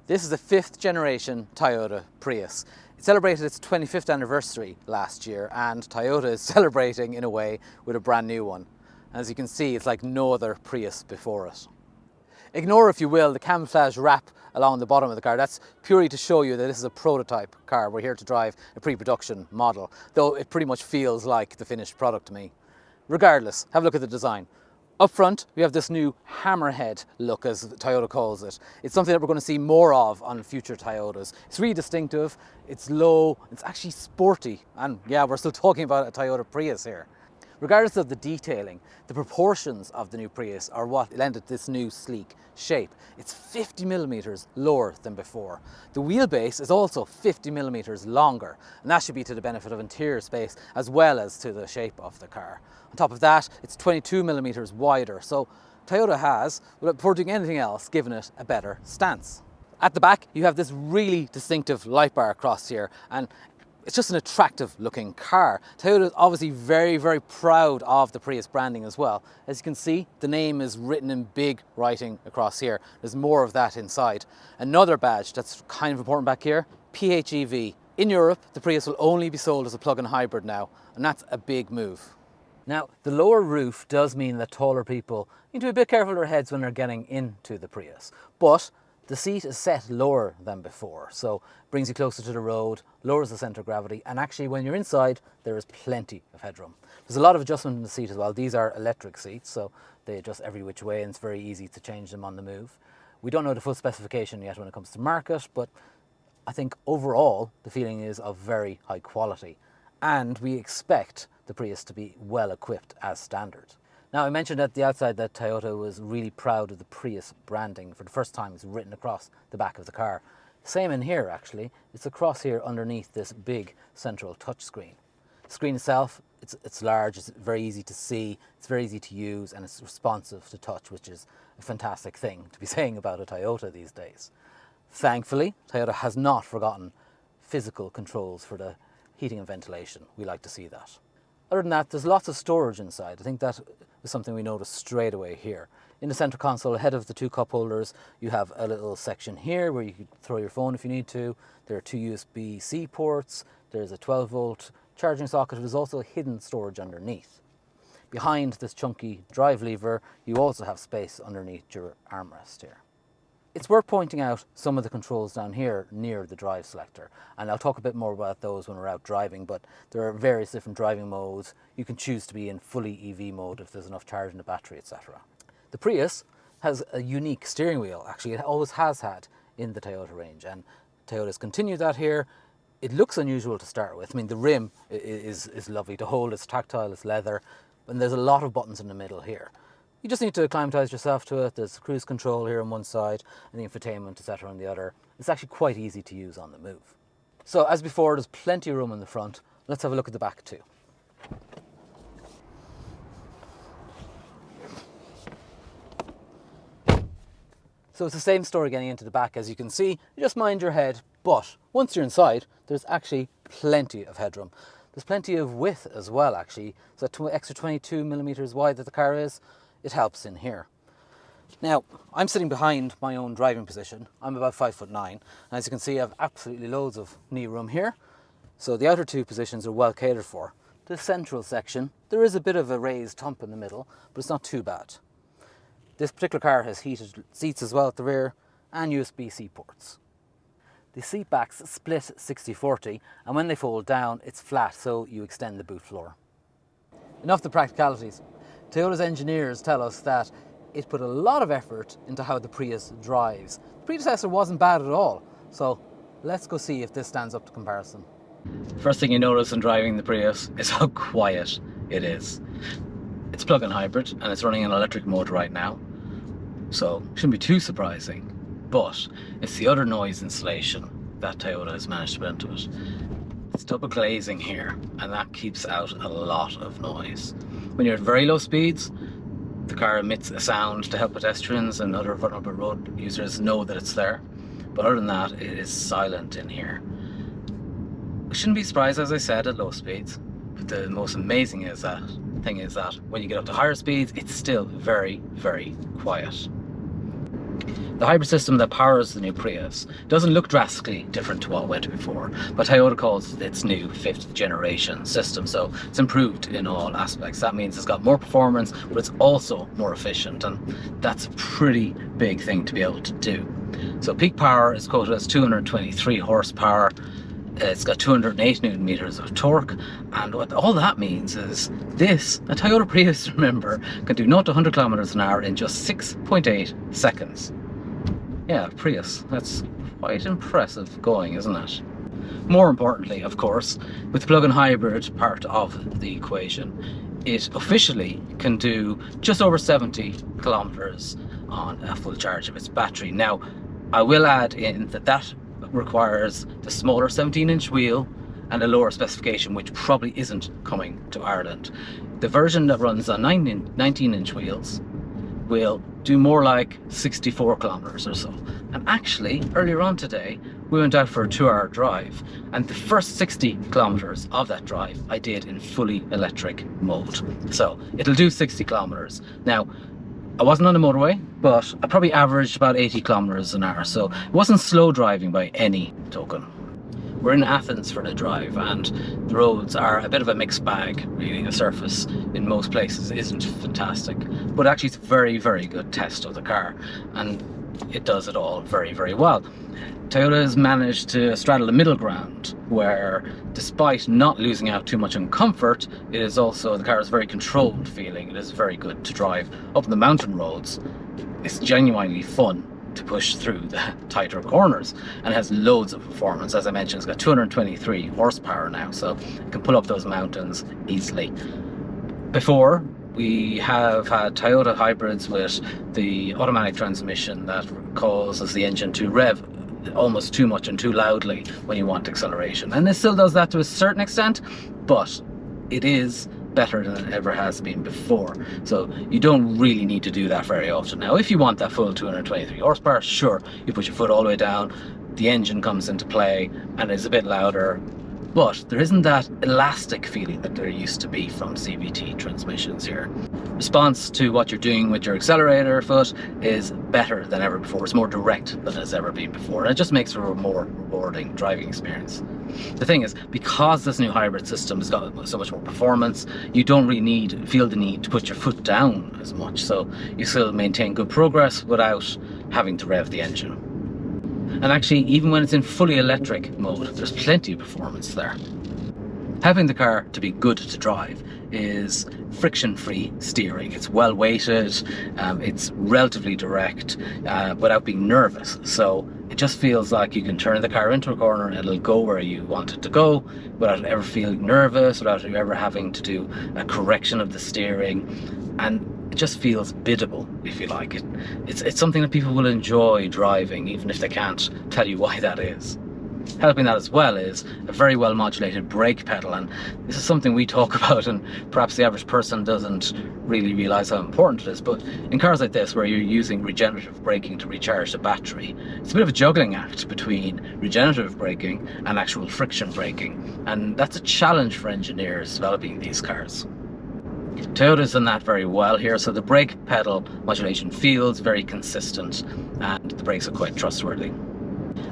This is the 5th generation Toyota Prius. It celebrated its 25th anniversary last year, and Toyota is celebrating in a way with a brand new one. As you can see, it's like no other Prius before it. Ignore, if you will, the camouflage wrap along the bottom of the car. That's purely to show you that this is a prototype car. We're here to drive a pre-production model, though it pretty much feels like the finished product to me. Regardless, have a look at the design. Up front, we have this new hammerhead look, as Toyota calls it. It's something that we're going to see more of on future Toyotas. It's really distinctive, it's low, it's actually sporty, and yeah, we're still talking about a Toyota Prius here. Regardless of the detailing, the proportions of the new Prius are what lend it this new sleek shape. It's 50mm lower than before. The wheelbase is also 50mm longer, and that should be to the benefit of interior space as well as to the shape of the car. On top of that, it's 22mm wider, so Toyota has, before doing anything else, given it a better stance. At the back, you have this really distinctive light bar across here, and it's just an attractive looking car. Toyota is obviously very, very proud of the Prius branding as well. As you can see, the name is written in big writing across here. There's more of that inside. Another badge that's kind of important back here, PHEV. In Europe, the Prius will only be sold as a plug-in hybrid now, and that's a big move. Now, the lower roof does mean that taller people need to be a bit careful of their heads when they're getting into the Prius. But the seat is set lower than before, so it brings you closer to the road, lowers the centre of gravity, and actually when you're inside, there is plenty of headroom. There's a lot of adjustment in the seat as well. These are electric seats, so they adjust every which way, and it's very easy to change them on the move. We don't know the full specification yet when it comes to market, but I think overall, the feeling is of very high quality, and we expect the Prius to be well equipped as standard. Now, I mentioned at the outside that Toyota was really proud of the Prius branding. For the first time, it's written across the back of the car. Same in here, actually. It's across here underneath this big central touchscreen. The screen itself, it's large, it's very easy to see, it's very easy to use, and it's responsive to touch, which is a fantastic thing to be saying about a Toyota these days. Thankfully, Toyota has not forgotten physical controls for the heating and ventilation. We like to see that. Other than that, there's lots of storage inside. I think that is something we noticed straight away here. In the center console, ahead of the two cup holders, you have a little section here where you could throw your phone if you need to. There are two USB-C ports. There's a 12-volt charging socket. There's also hidden storage underneath. Behind this chunky drive lever, you also have space underneath your armrest here. It's worth pointing out some of the controls down here near the drive selector, and I'll talk a bit more about those when we're out driving, but there are various different driving modes. You can choose to be in fully EV mode if there's enough charge in the battery, etc. The Prius has a unique steering wheel. Actually, it always has had in the Toyota range, and Toyota's continued that here. It looks unusual to start with. I mean, the rim is lovely to hold. It's tactile, it's leather, and there's a lot of buttons in the middle here. You just need to acclimatise yourself to it. There's cruise control here on one side and the infotainment, etc. on the other. It's actually quite easy to use on the move. So as before, there's plenty of room in the front. Let's have a look at the back too. So it's the same story getting into the back. As you can see, you just mind your head, but once you're inside, there's actually plenty of headroom. There's plenty of width as well, actually. So that extra 22mm wide that the car is, it helps in here. Now, I'm sitting behind my own driving position. I'm about 5'9", and as you can see, I have absolutely loads of knee room here. So the outer two positions are well catered for. The central section, there is a bit of a raised hump in the middle, but it's not too bad. This particular car has heated seats as well at the rear and USB-C ports. The seat backs split 60-40, and when they fold down, it's flat, so you extend the boot floor. Enough the practicalities. Toyota's engineers tell us that it put a lot of effort into how the Prius drives. The predecessor wasn't bad at all, so let's go see if this stands up to comparison. First thing you notice in driving the Prius is how quiet it is. It's plug-in hybrid and it's running an electric motor right now, so shouldn't be too surprising, but it's the other noise insulation that Toyota has managed to put into it. It's double glazing here, and that keeps out a lot of noise. When you're at very low speeds, the car emits a sound to help pedestrians and other vulnerable road users know that it's there. But other than that, it is silent in here. We shouldn't be surprised, as I said, at low speeds. But the most amazing thing is that when you get up to higher speeds, it's still very, very quiet. The hybrid system that powers the new Prius doesn't look drastically different to what went before, but Toyota calls it its new 5th generation system, so it's improved in all aspects. That means it's got more performance, but it's also more efficient, and that's a pretty big thing to be able to do. So peak power is quoted as 223 horsepower. It's got 208 newton meters of torque, and what all that means is a Toyota Prius, remember, can do 0 to 100 kilometers an hour in just 6.8 seconds. Yeah, Prius, that's quite impressive going, isn't it? More importantly, of course, with the plug-in hybrid part of the equation, it officially can do just over 70 kilometers on a full charge of its battery. Now, I will add in that requires the smaller 17-inch wheel and a lower specification, which probably isn't coming to Ireland. The version that runs on 19-inch wheels will do more like 64 kilometers or so. And actually, earlier on today, we went out for a 2-hour drive, and the first 60 kilometers of that drive I did in fully electric mode. So it'll do 60 kilometers. Now, I wasn't on the motorway, but I probably averaged about 80 kilometers an hour, so it wasn't slow driving by any token. We're in Athens for the drive, and the roads are a bit of a mixed bag, really. The surface in most places isn't fantastic, but actually it's a very, very good test of the car, and it does it all very, very well. Toyota has managed to straddle the middle ground, where despite not losing out too much on comfort, it is also, the car is very controlled feeling. It is very good to drive up the mountain roads. It's genuinely fun to push through the tighter corners, and it has loads of performance. As I mentioned, it's got 223 horsepower now, so it can pull up those mountains easily. Before, we have had Toyota hybrids with the automatic transmission that causes the engine to rev almost too much and too loudly when you want acceleration, and it still does that to a certain extent, but it is better than it ever has been before. So you don't really need to do that very often. Now, if you want that full 223 horsepower, sure, you put your foot all the way down, the engine comes into play and is a bit louder, but there isn't that elastic feeling that there used to be from CVT transmissions here. Response to what you're doing with your accelerator foot is better than ever before. It's more direct than it's ever been before, and it just makes for a more rewarding driving experience. The thing is, because this new hybrid system has got so much more performance, you don't really feel the need to put your foot down as much, so you still maintain good progress without having to rev the engine. And actually, even when it's in fully electric mode, there's plenty of performance there. Having the car to be good to drive is friction-free steering. It's well weighted, it's relatively direct, without being nervous. So it just feels like you can turn the car into a corner and it'll go where you want it to go without ever feeling nervous, without you ever having to do a correction of the steering. And it just feels biddable, if you like. It's something that people will enjoy driving, even if they can't tell you why that is. Helping that as well is a very well modulated brake pedal, and this is something we talk about and perhaps the average person doesn't really realise how important it is, but in cars like this where you're using regenerative braking to recharge the battery, it's a bit of a juggling act between regenerative braking and actual friction braking, and that's a challenge for engineers developing these cars. Toyota's done that very well here, so the brake pedal modulation feels very consistent and the brakes are quite trustworthy.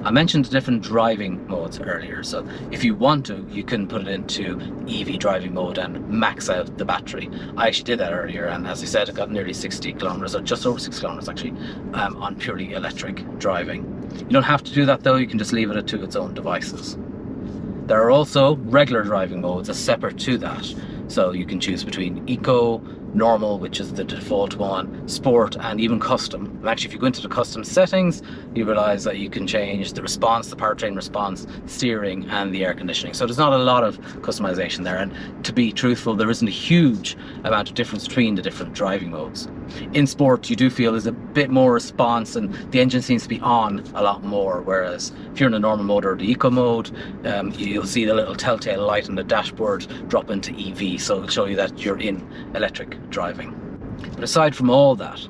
I mentioned the different driving modes earlier, so if you want to, you can put it into EV driving mode and max out the battery. I actually did that earlier, and as I said, it got nearly 60 kilometers, or just over 60 kilometers actually, on purely electric driving. You don't have to do that though, you can just leave it to its own devices. There are also regular driving modes as separate to that, so you can choose between Eco, Normal, which is the default one, Sport, and even Custom. And actually, if you go into the custom settings, you realize that you can change the response, the powertrain response, steering, and the air conditioning. So there's not a lot of customization there, and to be truthful, there isn't a huge amount of difference between the different driving modes. In Sport, you do feel there's a bit more response, and the engine seems to be on a lot more, whereas if you're in a normal mode or the Eco mode, you'll see the little telltale light on the dashboard drop into EV, so it'll show you that you're in electric driving. But aside from all that,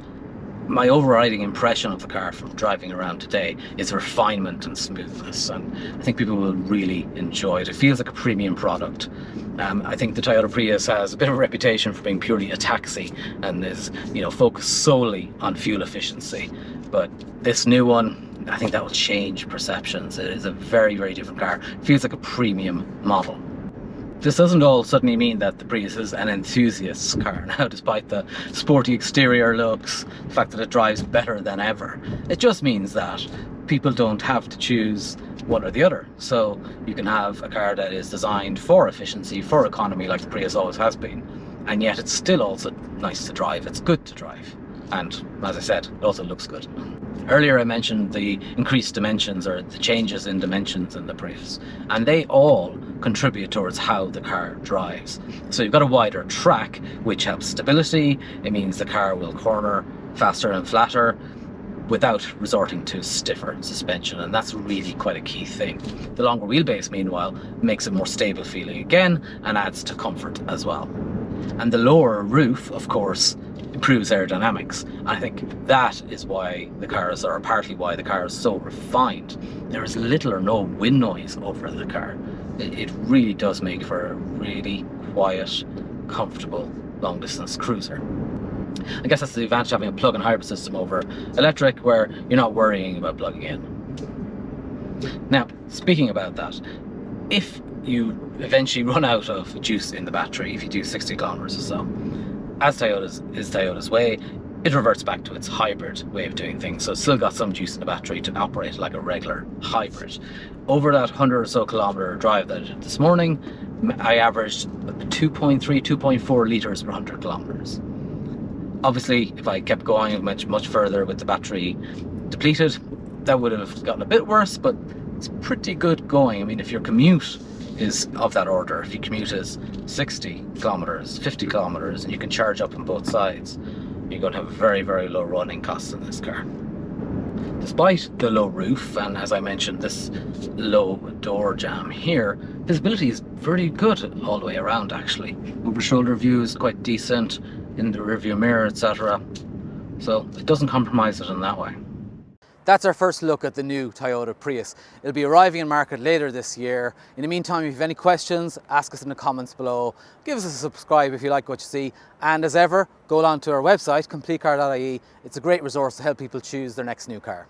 my overriding impression of the car from driving around today is refinement and smoothness, and I think people will really enjoy it. It feels like a premium product. I think the Toyota Prius has a bit of a reputation for being purely a taxi and is, focused solely on fuel efficiency. But this new one, I think that will change perceptions. It is a very, very different car. It feels like a premium model. This doesn't all suddenly mean that the Prius is an enthusiast's car now, despite the sporty exterior looks, the fact that it drives better than ever. It just means that people don't have to choose one or the other. So you can have a car that is designed for efficiency, for economy, like the Prius always has been, and yet it's still also nice to drive. It's good to drive. And as I said, it also looks good. Earlier I mentioned the increased dimensions, or the changes in dimensions in the Prius, and they all contribute towards how the car drives. So you've got a wider track, which helps stability. It means the car will corner faster and flatter without resorting to stiffer suspension, and that's really quite a key thing. The longer wheelbase, meanwhile, makes it more stable feeling again and adds to comfort as well. And the lower roof, of course, improves aerodynamics. I think that is why the cars, or partly why the car is so refined. There is little or no wind noise over the car. It really does make for a really quiet, comfortable, long-distance cruiser. I guess that's the advantage of having a plug-in hybrid system over electric, where you're not worrying about plugging in. Now, speaking about that, if you eventually run out of juice in the battery, if you do 60 kilometers or so, as Toyota's way, it reverts back to its hybrid way of doing things. So it's still got some juice in the battery to operate like a regular hybrid. Over that 100 or so kilometer drive that I did this morning, I averaged 2.3, 2.4 litres per 100 kilometers. Obviously, if I kept going much further with the battery depleted, that would have gotten a bit worse, but it's pretty good going. I mean, if your commute is of that order, if your commute is 60 kilometers, 50 kilometers, and you can charge up on both sides, you're going to have very, very low running costs in this car. Despite the low roof, and as I mentioned, this low door jamb here, visibility is very good all the way around actually. Over shoulder view is quite decent, in the rearview mirror, etc. So it doesn't compromise it in that way. That's our first look at the new Toyota Prius. It'll be arriving in market later this year. In the meantime, if you have any questions, ask us in the comments below. Give us a subscribe if you like what you see. And as ever, go along to our website, CompleteCar.ie. It's a great resource to help people choose their next new car.